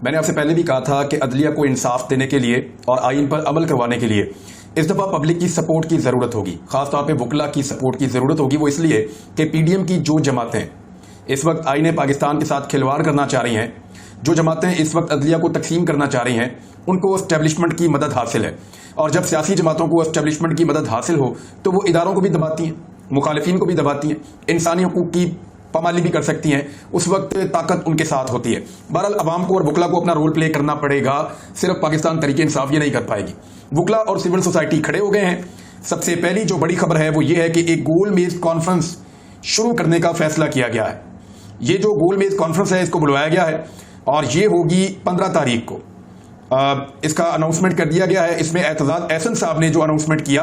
मैंने आपसे पहले भी कहा था कि अदलिया को इंसाफ देने के लिए और आइन पर अमल करवाने के लिए इस दफ़ा पब्लिक की सपोर्ट की ज़रूरत होगी, खासतौर पे वकला की सपोर्ट की ज़रूरत होगी। वो इसलिए कि पीडीएम की जो जमातें इस वक्त आइन पाकिस्तान के साथ खिलवाड़ करना चाह रही हैं, जो जमातें इस वक्त अदलिया को तकसीम करना चाह रही हैं, उनको एस्टेब्लिशमेंट की मदद हासिल है। और जब सियासी जमातों को एस्टेब्लिशमेंट की मदद हासिल हो तो वो इदारों को भी दबाती हैं, मुखालिफिन को भी दबाती हैं, इंसानी हकूक़ की पामाली भी कर सकती हैं। उस वक्त ताकत उनके साथ होती है। बहरहाल अवाम को और वकला को अपना रोल प्ले करना पड़ेगा। सिर्फ पाकिस्तान तरीके इंसाफ ये नहीं कर पाएगी। वकला और सिविल सोसाइटी खड़े हो गए हैं। सबसे पहली जो बड़ी खबर है वो ये है कि एक गोल मेज कॉन्फ्रेंस शुरू करने का फैसला किया गया है। ये जो गोल मेज कॉन्फ्रेंस है इसको बुलवाया गया है और ये होगी 15 तारीख को। इसका अनाउंसमेंट कर दिया गया है। इसमें एतजाज एहसन साहब ने जो अनाउंसमेंट किया,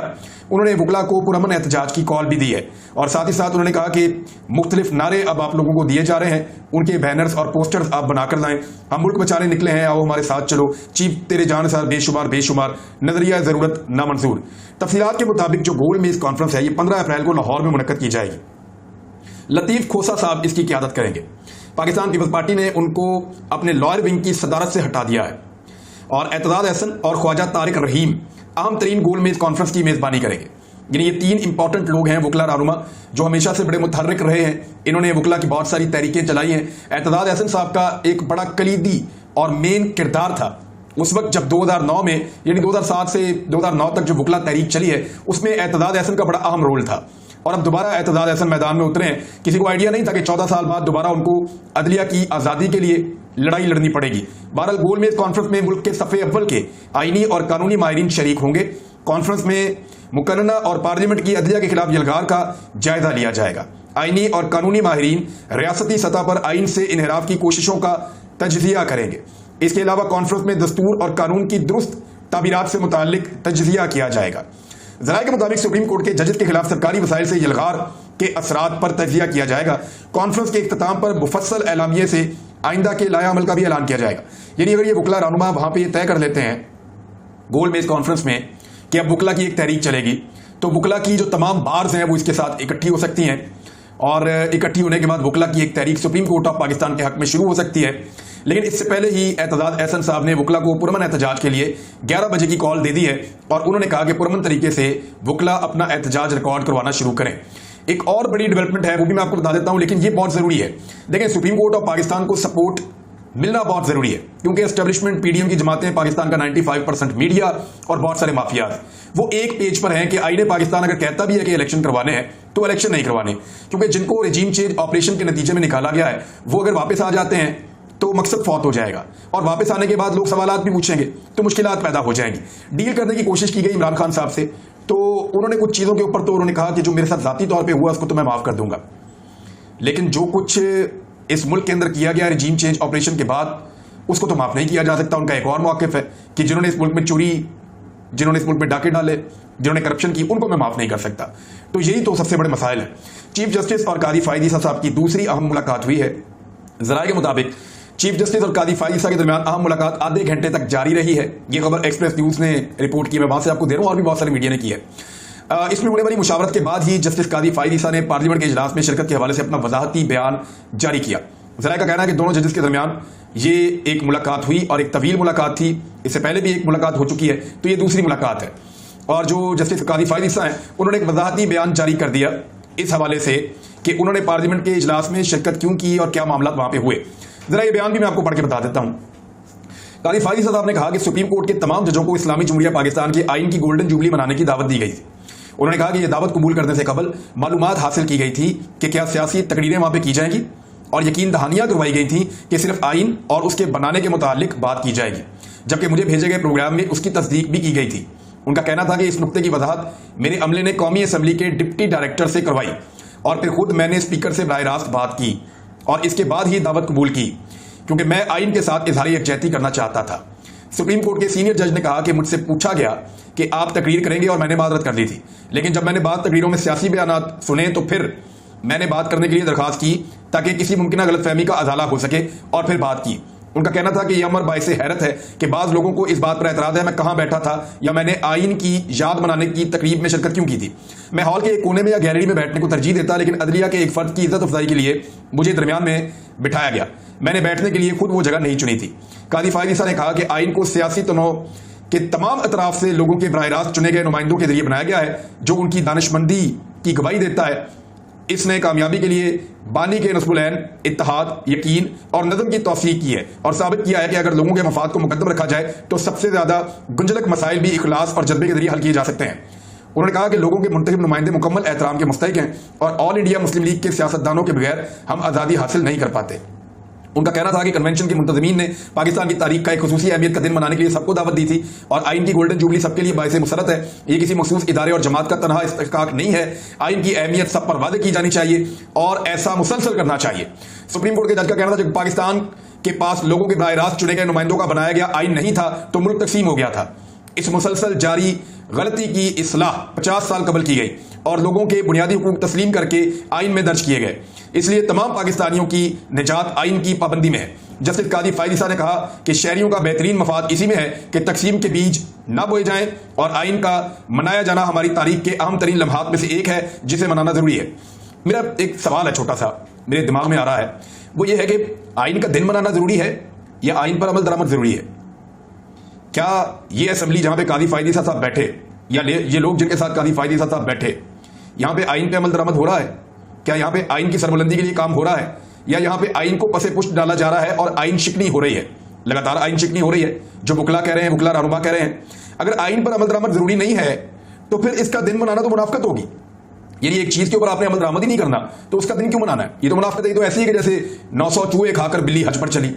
उन्होंने वकला को पुरअमन एहतजाज की कॉल भी दी है और साथ ही साथ उन्होंने कहा कि मुख्तलिफ नारे अब आप लोगों को दिए जा रहे हैं, उनके बैनर्स और पोस्टर्स आप बनाकर लाएं। हम मुल्क बचाने निकले हैं, आओ हमारे साथ चलो, चीफ तेरे जान सार बेशुमार बेशुमार, नजरिया जरूरत नामंजूर। तफसीलात के मुताबिक जो गोल मेज कॉन्फ्रेंस है ये 15 अप्रैल को लाहौर में मुनक्कद की जाएगी। लतीफ खोसा साहब इसकी क़यादत करेंगे। पाकिस्तान पीपल्स पार्टी ने उनको अपने लॉयर विंग की सदारत से हटा दिया है और एतजाज एहसन और ख्वाजा तारिक रहीम अहम तरीन गोल मेज कॉन्फ्रेंस की मेजबानी करेंगे। यानी ये 3 इंपॉर्टेंट लोग हैं वकला रहनुमा जो हमेशा से बड़े मुतहर्रिक रहे हैं। इन्होंने वकला की बहुत सारी तहरीकें चलाई हैं। एतजाज एहसन साहब का एक बड़ा कलीदी और मेन किरदार था उस वक्त जब 2009 में, यानी 2007 से 2009 तक जो वकला तहरीक चली है उसमें एतजाज एहसन का बड़ा अहम रोल था। और अब दोबारा एतजाज एहसन मैदान में उतरे हैं। किसी को आइडिया नहीं था कि 14 साल बाद दोबारा उनको अदलिया की आज़ादी के लिए लड़ाई लड़नी पड़ेगी। बहरहाल गोल मेज कॉन्फ्रेंस में मुल्क के सफ़े अव्वल के आईनी और कानूनी माहिरीन शरीक होंगे। कॉन्फ्रेंस में मुकर्रना और पार्लियामेंट की अदलिया के खिलाफ यलगार का जायजा लिया जाएगा। आईनी और कानूनी माहिरीन रियासती सतह पर आइन से इनहराफ की कोशिशों का तजज़िया करेंगे। इसके अलावा कॉन्फ्रेंस में दस्तूर और कानून की दुरुस्त ताबीरात से मुताल्लिक तजज़िया किया जाएगा। ज़राए के मुताबिक सुप्रीम कोर्ट के जजेस के खिलाफ सरकारी वसाइल से यलगार के असरात पर तजज़िया किया जाएगा। कॉन्फ्रेंस के इख्तिताम पर मुफस्सल एलामिये से आइंदा के लाया अमल का भी ऐलान किया जाएगा। यानी अगर ये वकला रहनुमा वहां पे ये तय कर लेते हैं गोल मेज कॉन्फ्रेंस में कि अब वकला की एक तहरीक चलेगी, तो वकला की जो तमाम बार्स हैं वो इसके साथ इकट्ठी हो सकती हैं और इकट्ठी होने के बाद वकला की एक तहरीक सुप्रीम कोर्ट ऑफ पाकिस्तान के हक में शुरू हो सकती है। लेकिन इससे पहले ही एतजाज एहसन साहब ने वकला को पुरअमन एहतजाज के लिए 11 बजे की कॉल दे दी है और उन्होंने कहा कि पुरअमन तरीके से वकला अपना एहतजाज रिकॉर्ड करवाना शुरू करें। एक और बड़ी डेवलपमेंट है वो भी मैं आपको बता देता हूं, लेकिन ये बहुत जरूरी है। देखें, सुप्रीम कोर्ट ऑफ पाकिस्तान को सपोर्ट मिलना बहुत जरूरी है क्योंकि एस्टेब्लिशमेंट पीडीएम की जमातें, पाकिस्तान का 95% मीडिया और बहुत सारे माफियाज वो एक पेज पर हैं कि आईने पाकिस्तान अगर कहता भी है कि इलेक्शन करवाने हैं तो इलेक्शन नहीं करवाने, क्योंकि जिनको रेजीम चेंज ऑपरेशन के नतीजे में निकाला गया है वो अगर वापस आ जाते हैं तो मकसद फौत हो जाएगा और वापस आने के बाद लोग सवालात भी पूछेंगे तो मुश्किलात पैदा हो जाएंगी। डील करने की कोशिश की गई इमरान खान साहब से, तो उन्होंने कुछ चीज़ों के ऊपर तो उन्होंने कहा कि जो मेरे साथ जाती तौर पे हुआ उसको तो मैं माफ़ कर दूंगा, लेकिन जो कुछ इस मुल्क के अंदर किया गया रेजीम चेंज ऑपरेशन के बाद उसको तो माफ़ नहीं किया जा सकता। उनका एक और मौक़िफ़ है कि जिन्होंने इस मुल्क में चोरी, जिन्होंने इस मुल्क में डाके डाले, जिन्होंने करप्शन की, उनको मैं माफ़ नहीं कर सकता। तो यही तो सबसे बड़े मसाइल हैं। चीफ जस्टिस और कादी फ़ायद ईसा साहब की दूसरी अहम मुलाकात हुई है। ज़राए के मुताबिक चीफ जस्टिस और कादी फ़ायद ईसा के दरमियान अहम मुलाकात आधे घंटे तक जारी रही है। ये खबर एक्सप्रेस न्यूज़ ने रिपोर्ट की, मैं वहां से आपको दे रहा हूँ और भी बहुत सारे मीडिया ने की है। इसमें होने वाली मुशावरत के बाद ही जस्टिस कादी फ़ायद ईसा ने पार्लियामेंट के इजलास में शिरकत के हवाले से अपना वजाहती बयान जारी किया। ज़राए का कहना है कि दोनों जजेस के दरमियान ये एक मुलाकात हुई और एक तवील मुलाकात थी। इससे पहले भी एक मुलाकात हो चुकी है, तो ये दूसरी मुलाकात है। और जो जस्टिस कादी फ़ायद ईसा हैं उन्होंने एक वजाहती बयान जारी कर दिया इस हवाले से कि उन्होंने पार्लियामेंट के इजलास में शिरकत क्यों की और क्या मामला वहां पर हुए। जरा ये बयान भी मैं आपको पढ़ के बता देता हूं। कादी फ़ायद ईसा साहब ने कहा कि सुप्रीम कोर्ट के तमाम जजों को इस्लामी जमहूरिया पाकिस्तान के आइन की गोल्डन जुबली मनाने की दावत दी गई थी। उन्होंने कहा कि यह दावत कबूल करने से कबल मालूमात हासिल की गई थी कि क्या सियासी तकरीरें वहां पे की जाएंगी और यकीन दहानियां करवाई गई थी कि सिर्फ आइन और उसके बनाने के मुतालिक बात की जाएगी, जबकि मुझे भेजे गए प्रोग्राम में उसकी तस्दीक भी की गई थी। उनका कहना था कि इस नुक्ते की वजाहत मेरे अमले ने कौमी असम्बली के डिप्टी डायरेक्टर से करवाई और फिर खुद मैंने स्पीकर से बराह रास्त बात की और इसके बाद ही दावत कबूल की, क्योंकि मैं आइन के साथ इजहार यकजहती करना चाहता था। सुप्रीम कोर्ट के सीनियर जज ने कहा कि मुझसे पूछा गया कि आप तकरीर करेंगे और मैंने माजरत कर दी थी, लेकिन जब मैंने बाद तकरीरों में सियासी बयानात सुने तो फिर मैंने बात करने के लिए दरखास्त की ताकि किसी मुमकिन गलतफहमी का अजाला हो सके और फिर बात की। उनका कहना था कि यह अमर बाइसे हैरत है कि बाज़ लोगों को इस बात पर एतराज़ है मैं कहाँ बैठा था या मैंने आइन की याद मनाने की तकरीब में शिरकत क्यों की थी। मैं हॉल के एक कोने में या गैलरी में बैठने को तरजीह देता, लेकिन अदलिया के एक फ़र्द की इज्जत अफजाई के लिए मुझे दरमियान में बिठाया गया। मैंने बैठने के लिए खुद वो जगह नहीं चुनी थी। कादी फायद ईसा ने कहा कि आइन को सियासी तनाव के तमाम अतराफ से लोगों के बराह रास्त चुने गए नुमाइंदों के जरिए बनाया गया है, जो उनकी दानिशमंदी की गवाही देता है। इसने कामयाबी के लिए बानी के नस्बुलैन, इत्तेहाद, यकीन और नज़म की तौसीक की है और साबित किया है कि अगर लोगों के मफाद को मुकद्दम रखा जाए तो सबसे ज्यादा गुंजलक मसाइल भी इखलास और जज्बे के जरिए हल किए जा सकते हैं। उन्होंने कहा कि लोगों के मुंतखब नुमाइंदे मुकम्मल एहतराम के मुस्तहिक हैं और ऑल इंडिया मुस्लिम लीग के सियासतदानों के बगैर हम आज़ादी हासिल नहीं कर पाते। उनका कहना था कि कन्वेंशन के मुंतजमीन ने पाकिस्तान की तारीख का एक खुसूसी अहमियत का दिन मनाने के लिए सबको दावत दी थी और आइन की गोल्डन जुबली सबके लिए बाइस मुसरत है। ये किसी मखसूस इदारे और जमात का तनहा इस्तेहकाक नहीं है। आइन की अहमियत सब पर वादे की जानी चाहिए और ऐसा मुसलसल करना चाहिए। सुप्रीम कोर्ट के जज का कहना था जब पाकिस्तान के पास लोगों के बराह रास्त चुने गए नुमाइंदों का बनाया गया आइन नहीं था तो मुल्क तकसीम हो गया था। इस मुसलसल जारी गलती की इस्लाह 50 साल कबल की गई और लोगों के बुनियादी हुकूक तस्लीम करके आइन में दर्ज किए गए। इसलिए तमाम पाकिस्तानियों की निजात आइन की पाबंदी में है। जस्टिस कादी फायद ईसा ने कहा कि शहरियों का बेहतरीन मफाद इसी में है कि तकसीम के बीज ना बोए जाएं और आइन का मनाया जाना हमारी तारीख के अहम तरीन लम्हात में से एक है जिसे मनाना जरूरी है। मेरा एक सवाल है छोटा सा, मेरे दिमाग में आ रहा है, वो ये है कि आइन का दिन मनाना जरूरी है या आइन पर अमल दरामद जरूरी है? क्या ये असेंबली जहां पे कादी फायद ईसा साहब बैठे या ये लोग जिनके साथ कादी फायद ईसा साहब बैठे, यहां पे आइन पे अमल दरामद हो रहा है? क्या यहां पे आइन की सरबुलंदी के लिए काम हो रहा है या यहां पे आइन को पसे पुष्ट डाला जा रहा है और आइन शिकनी हो रही है? लगातार आइन शिकनी हो रही है। जो वुकला कह रहे हैं, वुकला रहनुमा कह रहे हैं, अगर आइन पर अमल दरामद जरूरी नहीं है तो फिर इसका दिन मनाना तो मुनाफकत होगी। यानी एक चीज के ऊपर आपने अमल दरामद ही नहीं करना तो उसका दिन क्यों मनाना है? ये तो मुनाफकत है। तो ऐसी है कि जैसे 900 चूहे खाकर बिल्ली हज पर चली,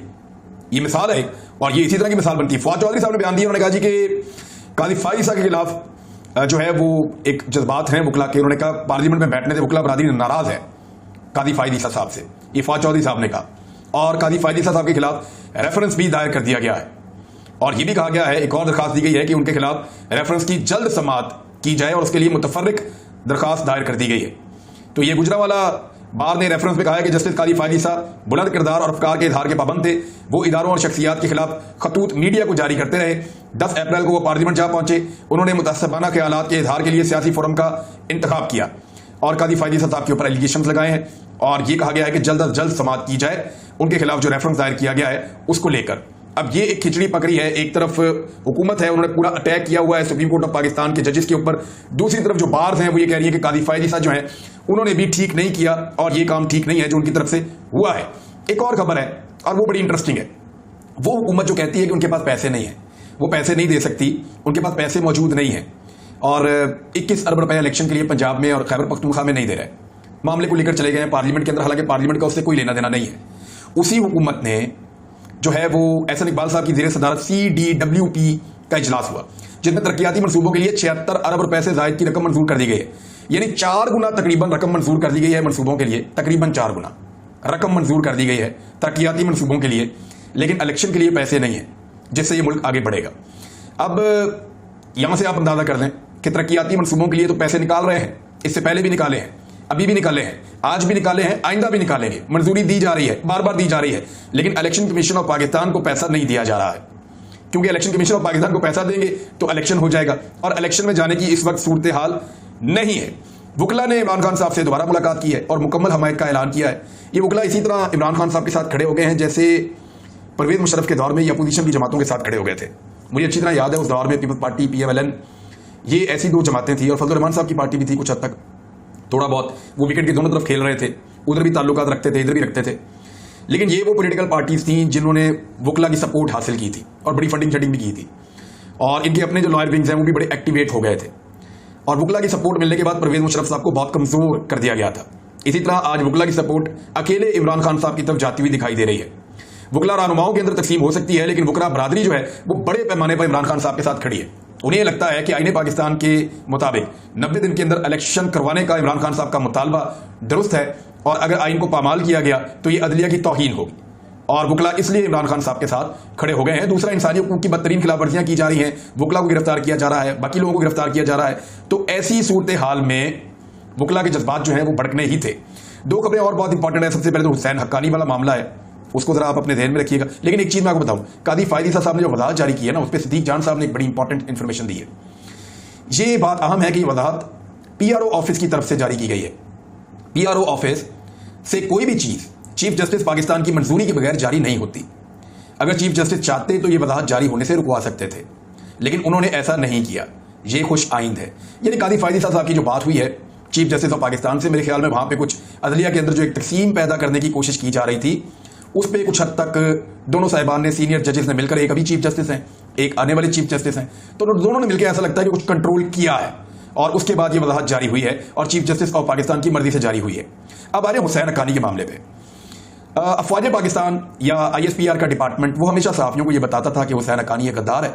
ये मिसाल है और ये इसी तरह की मिसाल बनती है। फवाद चौधरी साहब ने बयान दिया, उन्होंने कहा जी कि कादी फायद ईसा के खिलाफ जो है वो एक जज्बात हैं वुकला के। उन्होंने कहा पार्लियामेंट में बैठने से वुकला बरादरी नाराज है कादी फायद ईसा साहब से, ये फवाद चौधरी साहब ने कहा। और कादी फायद ईसा साहब के खिलाफ रेफरेंस भी दायर कर दिया गया है और यह भी कहा गया है, एक और दरखास्त दी गई है कि उनके खिलाफ रेफरेंस की जल्द समाअत की जाए और उसके लिए मुतफर्रिक दरखास्त दायर कर दी गई है। तो ये गुजरांवाला बार ने रेफरेंस में कहा है कि जस्टिस कादी फायद ईसा बुलंद किरदार और अफकार के इजहार के पाबंद थे। वो इदारों और शख्सियात के खिलाफ खतूत मीडिया को जारी करते रहे। 10 अप्रैल को वो पार्लियामेंट जा पहुंचे। उन्होंने मुतअस्सिबाना ख्यालात के इजहार के लिए सियासी फोरम का इंतखाब किया और कादी फायद ईसा साहब के ऊपर एलिगेशन लगाए हैं और ये कहा गया है कि जल्द अज जल्द समाअत की जाए उनके खिलाफ जो रेफरेंस दायर किया गया है उसको लेकर। अब ये एक खिचड़ी पकड़ी है, एक तरफ हुकूमत है, उन्होंने पूरा अटैक किया हुआ है सुप्रीम कोर्ट ऑफ पाकिस्तान के जजेस के ऊपर। दूसरी तरफ जो बार्स हैं वो ये कह रही है कि कादी फायद ईसा जो है उन्होंने भी ठीक नहीं किया और ये काम ठीक नहीं है जो उनकी तरफ से हुआ है। एक और खबर है और वो बड़ी इंटरेस्टिंग है। वो हुकूमत जो कहती है कि उनके पास पैसे नहीं है, वो पैसे नहीं दे सकती, उनके पास पैसे मौजूद नहीं है और 21 अरब रुपए इलेक्शन के लिए पंजाब में और खैबर पख्तूनख्वा में नहीं दे रहे, मामले को लेकर चले गए हैं पार्लियामेंट के अंदर। हालांकि पार्लियामेंट का उससे कोई लेना देना नहीं है। उसी हुकूमत ने जो है वो एहसन इकबाल साहब की ज़ेरे सदारत CDWP का इजलास हुआ जिसमें तरक्याती मनसूबों के लिए 76 अरब रुपए से जायद की रकम मंजूर कर दी गई है। यानी 4 गुना तकरीबन रकम मंजूर कर दी गई है मनसूबों के लिए, तकरीबन 4 गुना रकम मंजूर कर दी गई है तरक्याती मनसूबों के लिए, लेकिन इलेक्शन के लिए पैसे नहीं है जिससे ये मुल्क आगे बढ़ेगा। अब यहां से आप अंदाजा कर लें कि तरक्याती मनसूबों के लिए तो पैसे निकाल रहे हैं, इससे पहले भी निकाले हैं, अभी भी निकाले हैं, आज भी निकाले हैं, आइंदा भी निकालेंगे। मंजूरी दी जा रही है, बार बार दी जा रही है, लेकिन इलेक्शन कमीशन ऑफ पाकिस्तान को पैसा नहीं दिया जा रहा है क्योंकि इलेक्शन कमीशन ऑफ पाकिस्तान को पैसा देंगे तो इलेक्शन हो जाएगा और इलेक्शन में जाने की इस वक्त सूरत हाल नहीं है। वुकला ने इमरान खान साहब से दोबारा मुलाकात की है और मुकम्मल हमायत का ऐलान किया है। ये वुकला इसी तरह इमरान खान साहब के साथ खड़े हो गए हैं जैसे परवेज मुशर्रफ के दौर में ये अपोजिशन की जमातों के साथ खड़े हो गए थे। मुझे अच्छी तरह याद है उस दौर में पीपल्स पार्टी, PMLN, ये ऐसी 2 जमातें थी और फजल रहमान साहब की पार्टी भी थी कुछ हद तक, थोड़ा बहुत। वो विकेट की दोनों तरफ खेल रहे थे, उधर भी ताल्लुकात रखते थे, इधर भी रखते थे। लेकिन ये वो पॉलिटिकल पार्टीज थी जिन्होंने वुकला की सपोर्ट हासिल की थी और बड़ी फंडिंग शडिंग भी की थी और इनके अपने जो लॉयर विंग्स हैं वो भी बड़े एक्टिवेट हो गए थे और वुकला की सपोर्ट मिलने के बाद परवेज मुशर्रफ साहब को बहुत कमजोर कर दिया गया था। इसी तरह आज वुकला की सपोर्ट अकेले इमरान खान साहब की तरफ जाती हुई दिखाई दे रही है। वुकला रहनुमाओं के अंदर तकसीम हो सकती है लेकिन वुकला बरादरी जो है वो बड़े पैमाने पर इमरान खान साहब के साथ खड़ी है। उन्हें लगता है कि आईने पाकिस्तान के मुताबिक 90 दिन के अंदर इलेक्शन करवाने का इमरान खान साहब का मुतालबा दुरुस्त है और अगर आइन को पामाल किया गया तो ये अदलिया की तौहीन होगी और वुकला इसलिए इमरान खान साहब के साथ खड़े हो गए हैं। दूसरा, इंसानी हुकूक की बदतरीन खिलाफवर्जियां की जा रही हैं, वुकला को गिरफ्तार किया जा रहा है, बाकी लोगों को गिरफ्तार किया जा रहा है। तो ऐसी सूरत हाल में वुकला के जज्बात जो हैं वो भड़कने ही थे। 2 खबरें और बहुत इंपॉर्टेंट है। सबसे पहले तो हुसैन हक्कानी वाला मामला है, उसको जरा आप अपने ध्यान में रखिएगा। लेकिन एक चीज मैं आपको बताऊं, कादी फायद ईसा साहब ने जो वजाहत जारी की है ना, उस पर सिद्दीक जान साहब ने एक बड़ी इंपॉर्टेंट इंफॉर्मेशन दी है। ये बात अहम है कि ये वजाहत PRO ऑफिस की तरफ से जारी की गई है। PRO ऑफिस से कोई भी चीज चीफ जस्टिस पाकिस्तान की मंजूरी के बगैर जारी नहीं होती। अगर चीफ जस्टिस चाहते तो ये वजाहत जारी होने से रुकवा सकते थे, लेकिन उन्होंने ऐसा नहीं किया। ये खुश आइंद है। यानी कादी फायदी साहब की जो बात हुई है चीफ जस्टिस ऑफ पाकिस्तान से, मेरे ख्याल में वहां पे कुछ अदलिया के अंदर जो एक तकसीम पैदा करने की कोशिश की जा रही थी, उस पर कुछ हद तक दोनों साहिबान ने, सीनियर जजेस ने मिलकर, एक अभी चीफ जस्टिस हैं, एक आने वाले चीफ जस्टिस हैं, तो दोनों ने मिलकर ऐसा लगता है कि कुछ कंट्रोल किया है और उसके बाद ये वजाहत जारी हुई है और चीफ जस्टिस ऑफ पाकिस्तान की मर्जी से जारी हुई है। अब आ रहे हुसैन हक्कानी के मामले पे। अफवाज पाकिस्तान या ISPR का डिपार्टमेंट वो हमेशा सहाफियों को ये बताता था कि हुसैन हक्कानी एक गद्दार है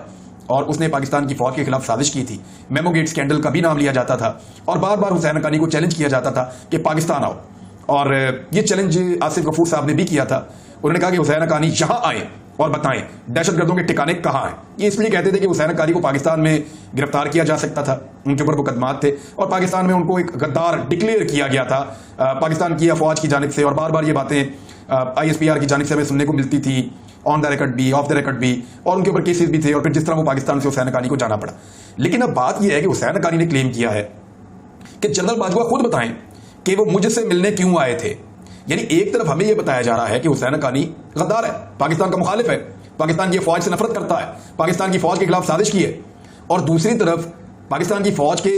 और उसने पाकिस्तान की फौज के खिलाफ साजिश की थी। मेमो गेट स्कैंडल का भी नाम लिया जाता था और बार बार हुसैन हक्कानी को चैलेंज किया जाता था कि पाकिस्तान आओ, और ये चैलेंज आसिफ गफूर साहब ने भी किया था। उन्होंने कहा कि हुसैन हक्कानी यहां आए और बताएं दहशतगर्दों के ठिकाने कहां हैं। ये इसलिए कहते थे कि हुसैन हक्कानी को पाकिस्तान में गिरफ्तार किया जा सकता था, उनके ऊपर मुकदमात थे और पाकिस्तान में उनको एक गद्दार डिक्लेयर किया गया था पाकिस्तान की अफवाज की जानिब से। और बार बार ये बातें ISPR की जानिब से हमें सुनने को मिलती थी, ऑन द रिकॉर्ड भी, ऑफ द रिकॉर्ड भी, और उनके ऊपर केसेस भी थे। और फिर जिस तरह वो पाकिस्तान से हुसैन हक्कानी को जाना पड़ा। लेकिन अब बात यह है कि हुसैन हक्कानी ने क्लेम किया है कि जनरल बाजवा खुद बताएं कि वो मुझसे मिलने क्यों आए थे। यानी एक तरफ हमें यह बताया जा रहा है कि हुसैन हक्कानी गद्दार है, पाकिस्तान का मुखालिफ है, पाकिस्तान की फौज से नफरत करता है, पाकिस्तान की फौज के खिलाफ साजिश की है, और दूसरी तरफ पाकिस्तान की फौज के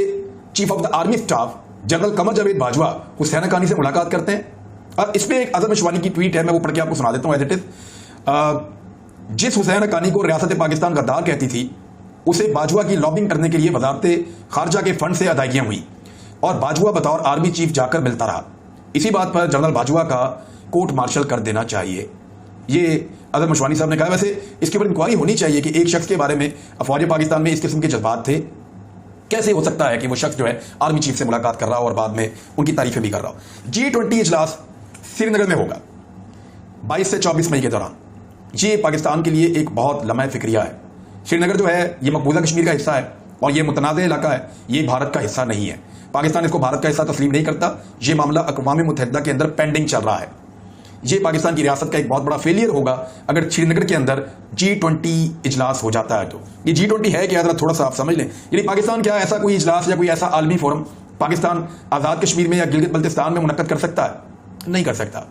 chief of the army staff general Qamar Javed Bajwa Husain Haqqani से मुलाकात करते हैं। और इस पर एक अजम अशवानी की ट्वीट है, मैं वो पढ़ के आपको सुना देता हूं एज इट इज। जिस हुसैन हक्कानी को रियासत पाकिस्तान गद्दार कहती थी, उसे बाजवा की लॉबिंग करने के लिए वजारत खारजा के फंड से अदायगियां हुई और बाजवा बतौर आर्मी चीफ जाकर मिलता रहा। इसी बात पर जनरल बाजवा का कोर्ट मार्शल कर देना चाहिए, ये अजम अशवानी साहब ने कहा। वैसे इसके ऊपर इंक्वायरी होनी चाहिए कि एक शख्स के बारे में अफवाज पाकिस्तान में इस किस्म के जज्बात थे। कैसे हो सकता है कि वो शख्स जो है आर्मी चीफ से मुलाकात कर रहा हो और बाद में उनकी तारीफें भी कर रहा हो। G20 इजलास श्रीनगर में होगा 22 से 24 मई के दौरान। ये पाकिस्तान के लिए एक बहुत लम्हा फिक्रिया है। श्रीनगर जो है ये मकबूजा कश्मीर का हिस्सा है और ये मुतनाज़ इलाका है, ये भारत का हिस्सा नहीं है। पाकिस्तान इसको भारत का हिस्सा तस्लीम नहीं करता। ये मामला अक़वाम मुत्तहिदा के अंदर पेंडिंग चल रहा है। ये पाकिस्तान की रियासत का एक बहुत बड़ा फेलियर होगा अगर श्रीनगर के अंदर G20 इजलास हो जाता है। तो ये G20 है क्या, जरा थोड़ा सा आप समझ लें। यानी पाकिस्तान क्या ऐसा कोई इजलास या कोई ऐसा आलमी फोरम पाकिस्तान आज़ाद कश्मीर में या गिलगित बल्तिस्तान में मुनक्कद कर सकता है? नहीं कर सकता।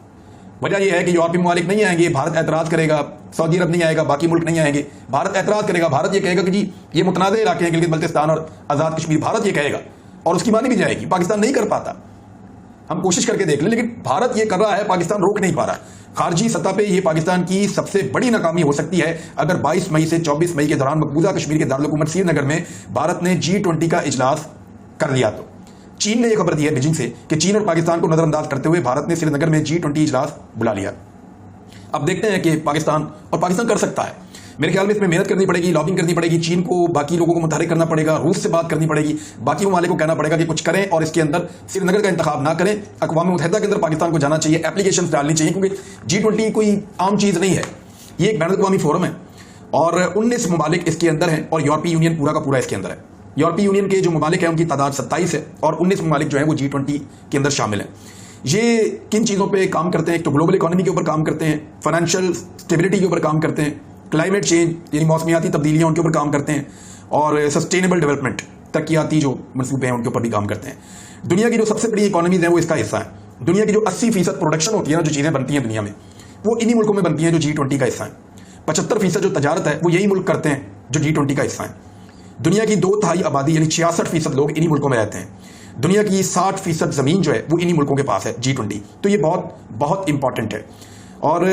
वजह यह है कि यूरोपीय ममालिक नहीं आएंगे, भारत एतराज़ करेगा, सऊदी अरब नहीं आएगा, बाकी मुल्क नहीं आएंगे, भारत एतराज़ करेगा। भारत ये कहेगा कि जी ये मुतनाज़ इलाके हैं गिलगित बल्तिस्तान और आज़ाद कश्मीर, भारत ये कहेगा और उसकी मानी भी जाएगी। पाकिस्तान नहीं कर पाता। हम कोशिश करके देख लें, लेकिन भारत ये कर रहा है, पाकिस्तान रोक नहीं पा रहा। खारजी सतह पे ये पाकिस्तान की सबसे बड़ी नाकामी हो सकती है अगर 22 मई से 24 मई के दौरान मकबूजा कश्मीर के दारुल हुकूमत श्रीनगर में भारत ने G20 का इजलास कर लिया। तो चीन ने यह खबर दी है बीजिंग से कि चीन और पाकिस्तान को नजरअंदाज करते हुए भारत ने श्रीनगर में G20 इजलास बुला लिया। अब देखते हैं कि पाकिस्तान कर सकता है। मेरे ख्याल में इसमें मेहनत करनी पड़ेगी, लॉबिंग करनी पड़ेगी, चीन को बाकी लोगों को मुतहरिक करना पड़ेगा, रूस से बात करनी पड़ेगी, बाकी ममालिक को कहना पड़ेगा कि कुछ करें और इसके अंदर श्रीनगर का इंतखाब ना करें। अक़वाम मुत्तहिदा के अंदर पाकिस्तान को जाना चाहिए, एप्लीकेशन डालनी चाहिए, क्योंकि G20 कोई आम चीज़ नहीं है, ये एक बैनुल अक़वामी फोरम है और 19 ममालिक इसके अंदर हैं और यूरोपीय यूनियन पूरा का पूरा इसके अंदर है। यूरोपीय यूनियन के जो ममालिक हैं उनकी तादाद 27 है और 19 ममालिक जो हैं वो G20 के अंदर शामिल हैं। ये किन चीज़ों पे काम करते हैं? एक तो ग्लोबल इकोनॉमी के ऊपर काम करते हैं, फाइनेंशियल स्टेबिलिटी के ऊपर काम करते हैं, क्लाइमेट चेंज यानी मौसमियाती तब्दीलियाँ उनके ऊपर काम करते हैं, और सस्टेनेबल डेवलपमेंट तरक्याती जो मनसूबे हैं उनके ऊपर भी काम करते हैं। दुनिया की जो सबसे बड़ी इकोनॉमीज हैं वो इसका हिस्सा है। दुनिया की जो 80% प्रोडक्शन होती है ना, जो चीज़ें बनती हैं दुनिया में, वो इन्हीं मुल्कों में बनती हैं जो G20 का हिस्सा है। 75% जो तजारत है वो यही मुल्क करते हैं जो G20 का हिस्सा है। दुनिया की 2/3 आबादी यानी 66% लोग इन्हीं मुल्कों में रहते हैं। दुनिया की 60% ज़मीन जो है वो इन्हीं मुल्कों के पास है G20। तो ये बहुत बहुत इंपॉर्टेंट है और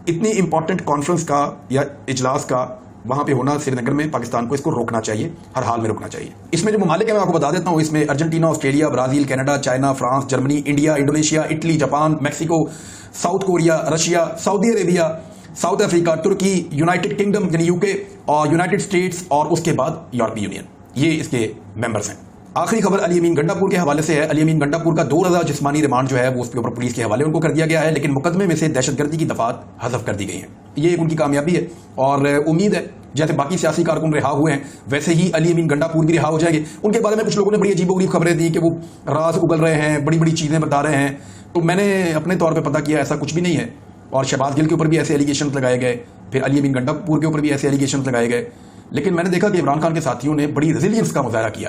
इतनी इंपॉर्टेंट कॉन्फ्रेंस का या इजलास का वहाँ पे होना श्रीनगर में, पाकिस्तान को इसको रोकना चाहिए, हर हाल में रोकना चाहिए। इसमें जो ममालिक है मैं आपको बता देता हूँ, इसमें Argentina, Australia, Brazil, Canada, China, France, Germany, India, Indonesia, Italy, Japan, Mexico, South Korea, Russia, Saudi Arabia, South Africa, Turkey, United Kingdom यानी UK और यूनाइटेड स्टेट्स और उसके बाद यूरोपीय यूनियन, ये इसके मेंबर्स हैं। आखिरी खबर अली अमीन गंडापुर के हवाले से है। अली अमीन गंडापुर का 2 रोज़ा जिस्मानी रिमांड जो है वो उसके ऊपर पुलिस के हवाले उनको कर दिया गया है, लेकिन मुकदमे में से दहशतगर्दी की दफात हज़फ कर दी गई हैं। ये एक उनकी कामयाबी है और उम्मीद है जैसे बाकी सियासी कारकुन रिहा हुए हैं वैसे ही अली अमीन गंडापुर भी रिहा हो जाएंगे। उनके बारे में कुछ लोगों ने बड़ी अजीबोगरीब खबरें दी कि वो राज उगल रहे हैं, बड़ी बड़ी चीज़ें बता रहे हैं। तो मैंने अपने तौर पर पता किया ऐसा कुछ भी नहीं है और शहबाज गिल के ऊपर भी ऐसे एलिगेशन लगाए गए, फिर अली अमीन गंडापुर के ऊपर भी ऐसे एलिगेशन लगाए गए, लेकिन मैंने देखा कि इमरान खान के साथियों ने बड़ी रेजिलियंस का मुजाहरा किया।